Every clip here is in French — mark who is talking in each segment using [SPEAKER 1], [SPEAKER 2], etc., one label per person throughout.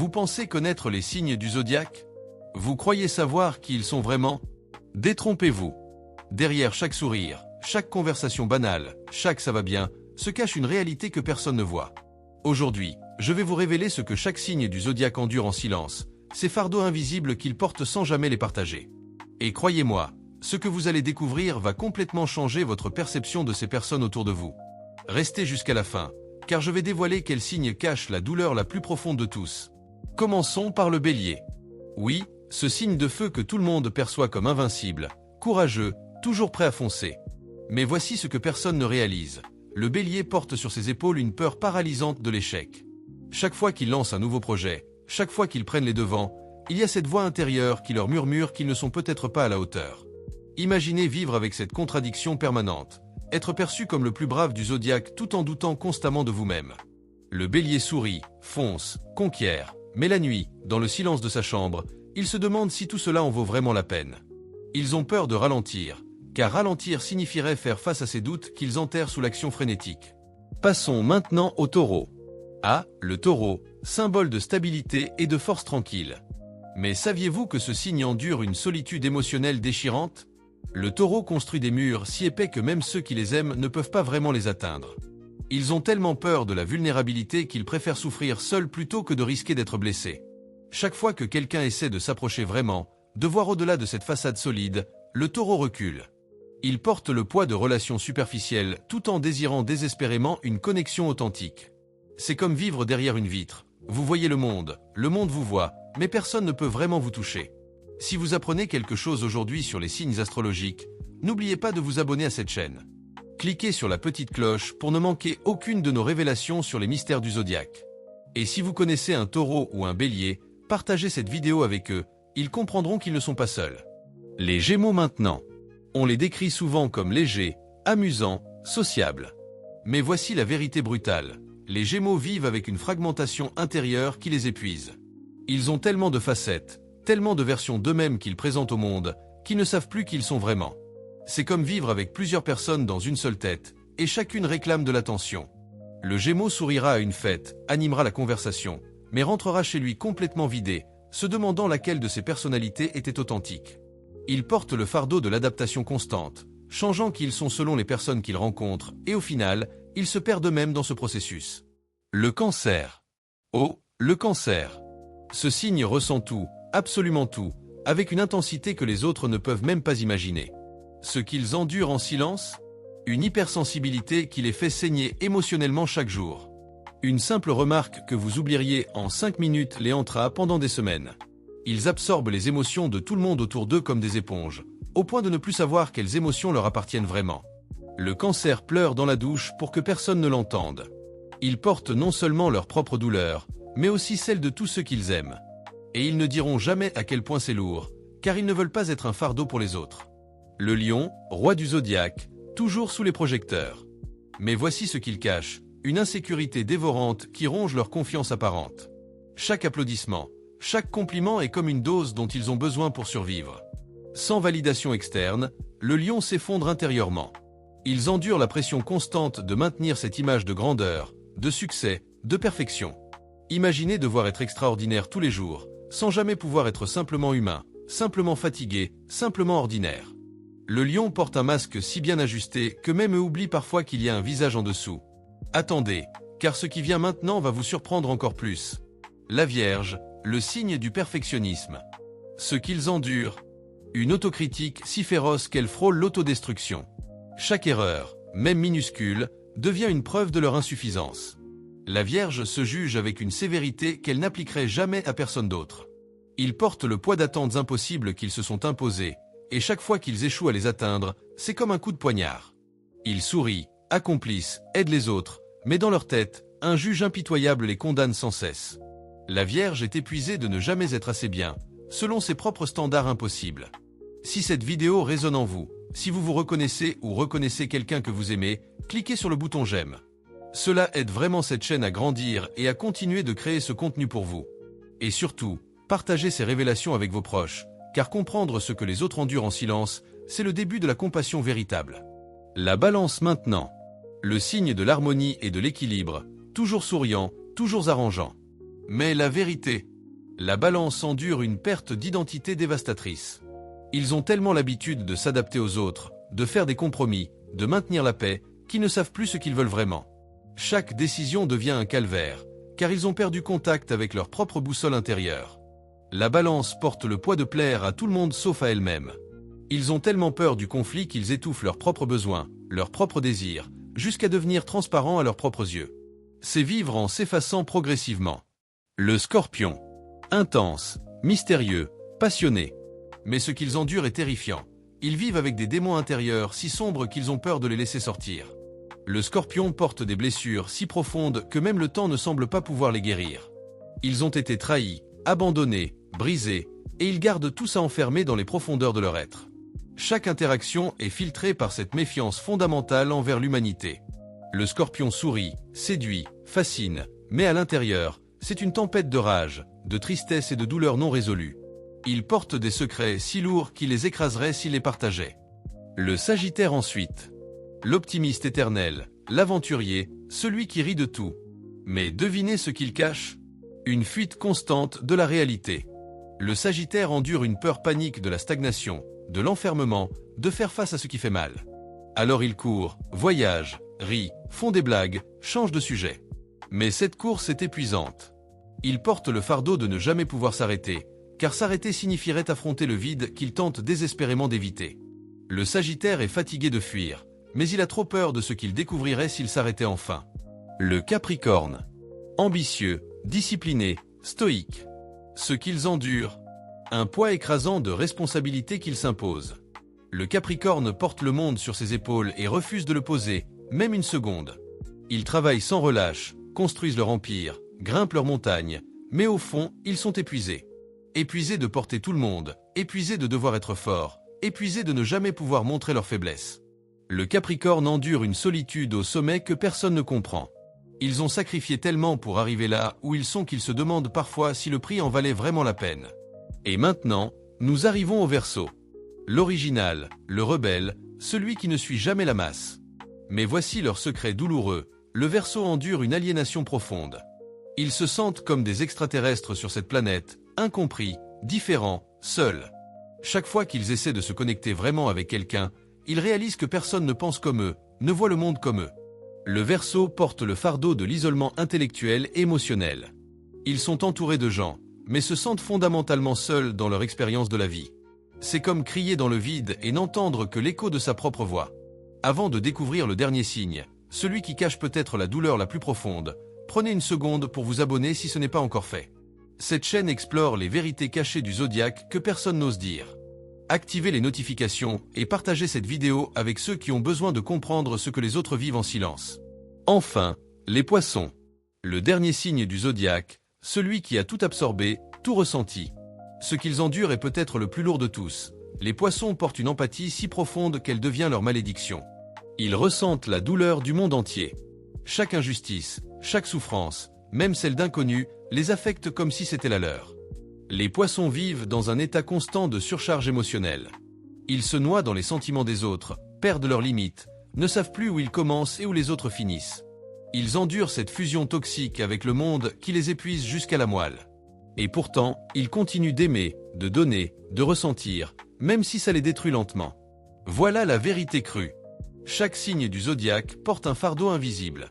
[SPEAKER 1] Vous pensez connaître les signes du zodiaque? Vous croyez savoir qui ils sont vraiment? Détrompez-vous. Derrière chaque sourire, chaque conversation banale, chaque ça va bien, se cache une réalité que personne ne voit. Aujourd'hui, je vais vous révéler ce que chaque signe du zodiaque endure en silence, ces fardeaux invisibles qu'ils portent sans jamais les partager. Et croyez-moi, ce que vous allez découvrir va complètement changer votre perception de ces personnes autour de vous. Restez jusqu'à la fin, car je vais dévoiler quel signe cache la douleur la plus profonde de tous. Commençons par le Bélier. Oui, ce signe de feu que tout le monde perçoit comme invincible, courageux, toujours prêt à foncer. Mais voici ce que personne ne réalise. Le Bélier porte sur ses épaules une peur paralysante de l'échec. Chaque fois qu'ils lancent un nouveau projet, chaque fois qu'ils prennent les devants, il y a cette voix intérieure qui leur murmure qu'ils ne sont peut-être pas à la hauteur. Imaginez vivre avec cette contradiction permanente, être perçu comme le plus brave du zodiaque tout en doutant constamment de vous-même. Le Bélier sourit, fonce, conquiert, mais la nuit, dans le silence de sa chambre, il se demande si tout cela en vaut vraiment la peine. Ils ont peur de ralentir, car ralentir signifierait faire face à ces doutes qu'ils enterrent sous l'action frénétique. Passons maintenant au Taureau. Ah, le Taureau, symbole de stabilité et de force tranquille. Mais saviez-vous que ce signe endure une solitude émotionnelle déchirante? Le Taureau construit des murs si épais que même ceux qui les aiment ne peuvent pas vraiment les atteindre. Ils ont tellement peur de la vulnérabilité qu'ils préfèrent souffrir seuls plutôt que de risquer d'être blessés. Chaque fois que quelqu'un essaie de s'approcher vraiment, de voir au-delà de cette façade solide, le Taureau recule. Il porte le poids de relations superficielles tout en désirant désespérément une connexion authentique. C'est comme vivre derrière une vitre. Vous voyez le monde vous voit, mais personne ne peut vraiment vous toucher. Si vous apprenez quelque chose aujourd'hui sur les signes astrologiques, n'oubliez pas de vous abonner à cette chaîne. Cliquez sur la petite cloche pour ne manquer aucune de nos révélations sur les mystères du zodiaque. Et si vous connaissez un Taureau ou un Bélier, partagez cette vidéo avec eux, ils comprendront qu'ils ne sont pas seuls. Les Gémeaux maintenant. On les décrit souvent comme légers, amusants, sociables. Mais voici la vérité brutale. Les Gémeaux vivent avec une fragmentation intérieure qui les épuise. Ils ont tellement de facettes, tellement de versions d'eux-mêmes qu'ils présentent au monde, qu'ils ne savent plus qui ils sont vraiment. C'est comme vivre avec plusieurs personnes dans une seule tête, et chacune réclame de l'attention. Le Gémeaux sourira à une fête, animera la conversation, mais rentrera chez lui complètement vidé, se demandant laquelle de ses personnalités était authentique. Il porte le fardeau de l'adaptation constante, changeant qui ils sont selon les personnes qu'ils rencontrent, et au final, ils se perdent eux-mêmes dans ce processus. Le Cancer. Oh, le Cancer. Ce signe ressent tout, absolument tout, avec une intensité que les autres ne peuvent même pas imaginer. Ce qu'ils endurent en silence, une hypersensibilité qui les fait saigner émotionnellement chaque jour. Une simple remarque que vous oublieriez en 5 minutes les hantera pendant des semaines. Ils absorbent les émotions de tout le monde autour d'eux comme des éponges, au point de ne plus savoir quelles émotions leur appartiennent vraiment. Le Cancer pleure dans la douche pour que personne ne l'entende. Ils portent non seulement leur propre douleur, mais aussi celle de tous ceux qu'ils aiment. Et ils ne diront jamais à quel point c'est lourd, car ils ne veulent pas être un fardeau pour les autres. Le Lion, roi du zodiaque, toujours sous les projecteurs. Mais voici ce qu'ils cachent, une insécurité dévorante qui ronge leur confiance apparente. Chaque applaudissement, chaque compliment est comme une dose dont ils ont besoin pour survivre. Sans validation externe, le Lion s'effondre intérieurement. Ils endurent la pression constante de maintenir cette image de grandeur, de succès, de perfection. Imaginez devoir être extraordinaire tous les jours, sans jamais pouvoir être simplement humain, simplement fatigué, simplement ordinaire. Le Lion porte un masque si bien ajusté que même eux oublient parfois qu'il y a un visage en dessous. Attendez, car ce qui vient maintenant va vous surprendre encore plus. La Vierge, le signe du perfectionnisme. Ce qu'ils endurent, une autocritique si féroce qu'elle frôle l'autodestruction. Chaque erreur, même minuscule, devient une preuve de leur insuffisance. La Vierge se juge avec une sévérité qu'elle n'appliquerait jamais à personne d'autre. Ils portent le poids d'attentes impossibles qu'ils se sont imposées, et chaque fois qu'ils échouent à les atteindre, c'est comme un coup de poignard. Ils sourient, accomplissent, aident les autres, mais dans leur tête, un juge impitoyable les condamne sans cesse. La Vierge est épuisée de ne jamais être assez bien, selon ses propres standards impossibles. Si cette vidéo résonne en vous, si vous vous reconnaissez ou reconnaissez quelqu'un que vous aimez, cliquez sur le bouton j'aime. Cela aide vraiment cette chaîne à grandir et à continuer de créer ce contenu pour vous. Et surtout, partagez ces révélations avec vos proches, car comprendre ce que les autres endurent en silence, c'est le début de la compassion véritable. La Balance maintenant. Le signe de l'harmonie et de l'équilibre, toujours souriant, toujours arrangeant. Mais la vérité, La Balance endure une perte d'identité dévastatrice. Ils ont tellement l'habitude de s'adapter aux autres, de faire des compromis, de maintenir la paix, qu'ils ne savent plus ce qu'ils veulent vraiment. Chaque décision devient un calvaire, car ils ont perdu contact avec leur propre boussole intérieure. La Balance porte le poids de plaire à tout le monde sauf à elle-même. Ils ont tellement peur du conflit qu'ils étouffent leurs propres besoins, leurs propres désirs, jusqu'à devenir transparents à leurs propres yeux. C'est vivre en s'effaçant progressivement. Le Scorpion. Intense, mystérieux, passionné. Mais ce qu'ils endurent est terrifiant. Ils vivent avec des démons intérieurs si sombres qu'ils ont peur de les laisser sortir. Le Scorpion porte des blessures si profondes que même le temps ne semble pas pouvoir les guérir. Ils ont été trahis, abandonnés, brisés, et ils gardent tout ça enfermé dans les profondeurs de leur être. Chaque interaction est filtrée par cette méfiance fondamentale envers l'humanité. Le Scorpion sourit, séduit, fascine, mais à l'intérieur, c'est une tempête de rage, de tristesse et de douleur non résolue. Il porte des secrets si lourds qu'il les écraserait s'il les partageait. Le Sagittaire ensuite. L'optimiste éternel, l'aventurier, celui qui rit de tout. Mais devinez ce qu'il cache? Une fuite constante de la réalité. Le Sagittaire endure une peur panique de la stagnation, de l'enfermement, de faire face à ce qui fait mal. Alors il court, voyage, rit, font des blagues, change de sujet. Mais cette course est épuisante. Il porte le fardeau de ne jamais pouvoir s'arrêter, car s'arrêter signifierait affronter le vide qu'il tente désespérément d'éviter. Le Sagittaire est fatigué de fuir, mais il a trop peur de ce qu'il découvrirait s'il s'arrêtait enfin. Le Capricorne. Ambitieux, discipliné, stoïque. Ce qu'ils endurent. Un poids écrasant de responsabilités qu'ils s'imposent. Le Capricorne porte le monde sur ses épaules et refuse de le poser, même une seconde. Ils travaillent sans relâche, construisent leur empire, grimpent leurs montagnes, mais au fond, ils sont épuisés. Épuisés de porter tout le monde, épuisés de devoir être forts, épuisés de ne jamais pouvoir montrer leur faiblesse. Le Capricorne endure une solitude au sommet que personne ne comprend. Ils ont sacrifié tellement pour arriver là où ils sont qu'ils se demandent parfois si le prix en valait vraiment la peine. Et maintenant, nous arrivons au Verseau. L'original, le rebelle, celui qui ne suit jamais la masse. Mais voici leur secret douloureux, le Verseau endure une aliénation profonde. Ils se sentent comme des extraterrestres sur cette planète, incompris, différents, seuls. Chaque fois qu'ils essaient de se connecter vraiment avec quelqu'un, ils réalisent que personne ne pense comme eux, ne voit le monde comme eux. Le Verseau porte le fardeau de l'isolement intellectuel et émotionnel. Ils sont entourés de gens, mais se sentent fondamentalement seuls dans leur expérience de la vie. C'est comme crier dans le vide et n'entendre que l'écho de sa propre voix. Avant de découvrir le dernier signe, celui qui cache peut-être la douleur la plus profonde, prenez une seconde pour vous abonner si ce n'est pas encore fait. Cette chaîne explore les vérités cachées du zodiaque que personne n'ose dire. Activez les notifications et partagez cette vidéo avec ceux qui ont besoin de comprendre ce que les autres vivent en silence. Enfin, les Poissons. Le dernier signe du zodiaque, celui qui a tout absorbé, tout ressenti. Ce qu'ils endurent est peut-être le plus lourd de tous. Les Poissons portent une empathie si profonde qu'elle devient leur malédiction. Ils ressentent la douleur du monde entier. Chaque injustice, chaque souffrance, même celle d'inconnus, les affecte comme si c'était la leur. Les Poissons vivent dans un état constant de surcharge émotionnelle. Ils se noient dans les sentiments des autres, perdent leurs limites, ne savent plus où ils commencent et où les autres finissent. Ils endurent cette fusion toxique avec le monde qui les épuise jusqu'à la moelle. Et pourtant, ils continuent d'aimer, de donner, de ressentir, même si ça les détruit lentement. Voilà la vérité crue. Chaque signe du zodiaque porte un fardeau invisible.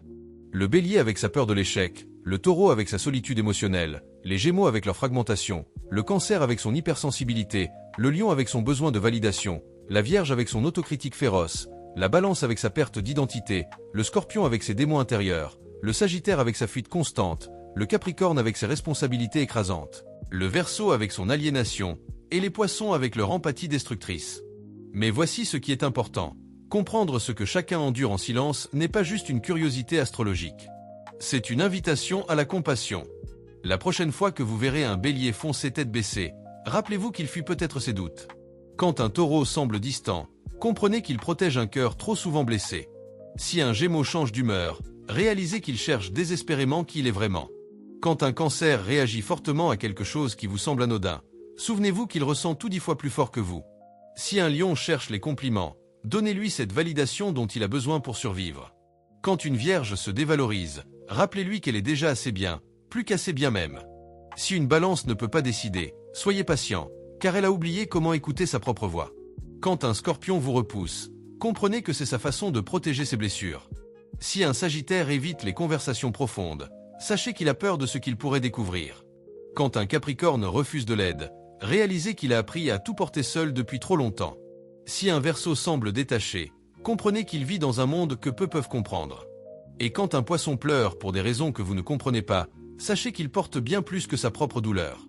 [SPEAKER 1] Le Bélier avec sa peur de l'échec, le Taureau avec sa solitude émotionnelle, les Gémeaux avec leur fragmentation, le Cancer avec son hypersensibilité, le Lion avec son besoin de validation, la Vierge avec son autocritique féroce, la Balance avec sa perte d'identité, le Scorpion avec ses démons intérieurs, le Sagittaire avec sa fuite constante, le Capricorne avec ses responsabilités écrasantes, le Verseau avec son aliénation, et les Poissons avec leur empathie destructrice. Mais voici ce qui est important. Comprendre ce que chacun endure en silence n'est pas juste une curiosité astrologique. C'est une invitation à la compassion. La prochaine fois que vous verrez un Bélier foncer tête baissée, rappelez-vous qu'il fuit peut-être ses doutes. Quand un Taureau semble distant, comprenez qu'il protège un cœur trop souvent blessé. Si un Gémeaux change d'humeur, réalisez qu'il cherche désespérément qui il est vraiment. Quand un Cancer réagit fortement à quelque chose qui vous semble anodin, souvenez-vous qu'il ressent tout 10 fois plus fort que vous. Si un Lion cherche les compliments, donnez-lui cette validation dont il a besoin pour survivre. Quand une Vierge se dévalorise, rappelez-lui qu'elle est déjà assez bien, plus qu'assez bien même. Si une balance ne peut pas décider, soyez patient, car elle a oublié comment écouter sa propre voix. Quand un scorpion vous repousse, comprenez que c'est sa façon de protéger ses blessures. Si un sagittaire évite les conversations profondes, sachez qu'il a peur de ce qu'il pourrait découvrir. Quand un capricorne refuse de l'aide, réalisez qu'il a appris à tout porter seul depuis trop longtemps. Si un verseau semble détaché, comprenez qu'il vit dans un monde que peu peuvent comprendre. Et quand un poisson pleure pour des raisons que vous ne comprenez pas, sachez qu'il porte bien plus que sa propre douleur.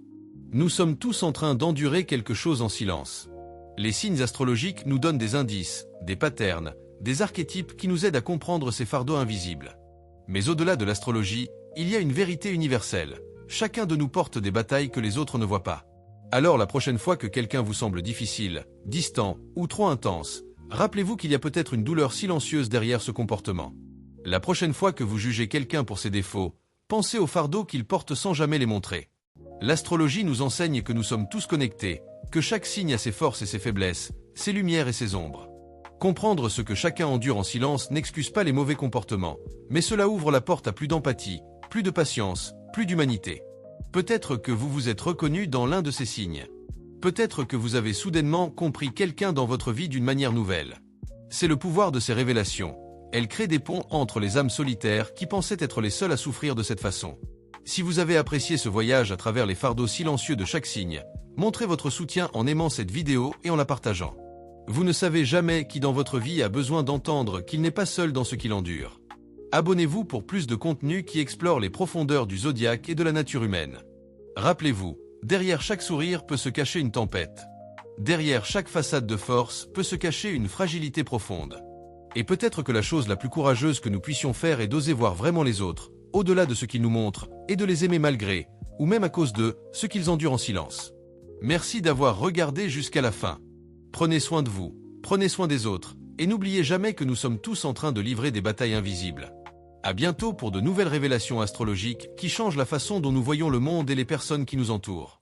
[SPEAKER 1] Nous sommes tous en train d'endurer quelque chose en silence. Les signes astrologiques nous donnent des indices, des patterns, des archétypes qui nous aident à comprendre ces fardeaux invisibles. Mais au-delà de l'astrologie, il y a une vérité universelle. Chacun de nous porte des batailles que les autres ne voient pas. Alors la prochaine fois que quelqu'un vous semble difficile, distant ou trop intense, rappelez-vous qu'il y a peut-être une douleur silencieuse derrière ce comportement. La prochaine fois que vous jugez quelqu'un pour ses défauts, pensez aux fardeaux qu'il porte sans jamais les montrer. L'astrologie nous enseigne que nous sommes tous connectés, que chaque signe a ses forces et ses faiblesses, ses lumières et ses ombres. Comprendre ce que chacun endure en silence n'excuse pas les mauvais comportements, mais cela ouvre la porte à plus d'empathie, plus de patience, plus d'humanité. Peut-être que vous vous êtes reconnu dans l'un de ces signes. Peut-être que vous avez soudainement compris quelqu'un dans votre vie d'une manière nouvelle. C'est le pouvoir de ces révélations. Elles créent des ponts entre les âmes solitaires qui pensaient être les seules à souffrir de cette façon. Si vous avez apprécié ce voyage à travers les fardeaux silencieux de chaque signe, montrez votre soutien en aimant cette vidéo et en la partageant. Vous ne savez jamais qui dans votre vie a besoin d'entendre qu'il n'est pas seul dans ce qu'il endure. Abonnez-vous pour plus de contenu qui explore les profondeurs du zodiaque et de la nature humaine. Rappelez-vous, derrière chaque sourire peut se cacher une tempête. Derrière chaque façade de force peut se cacher une fragilité profonde. Et peut-être que la chose la plus courageuse que nous puissions faire est d'oser voir vraiment les autres, au-delà de ce qu'ils nous montrent, et de les aimer malgré, ou même à cause d'eux, ce qu'ils endurent en silence. Merci d'avoir regardé jusqu'à la fin. Prenez soin de vous, prenez soin des autres, et n'oubliez jamais que nous sommes tous en train de livrer des batailles invisibles. À bientôt pour de nouvelles révélations astrologiques qui changent la façon dont nous voyons le monde et les personnes qui nous entourent.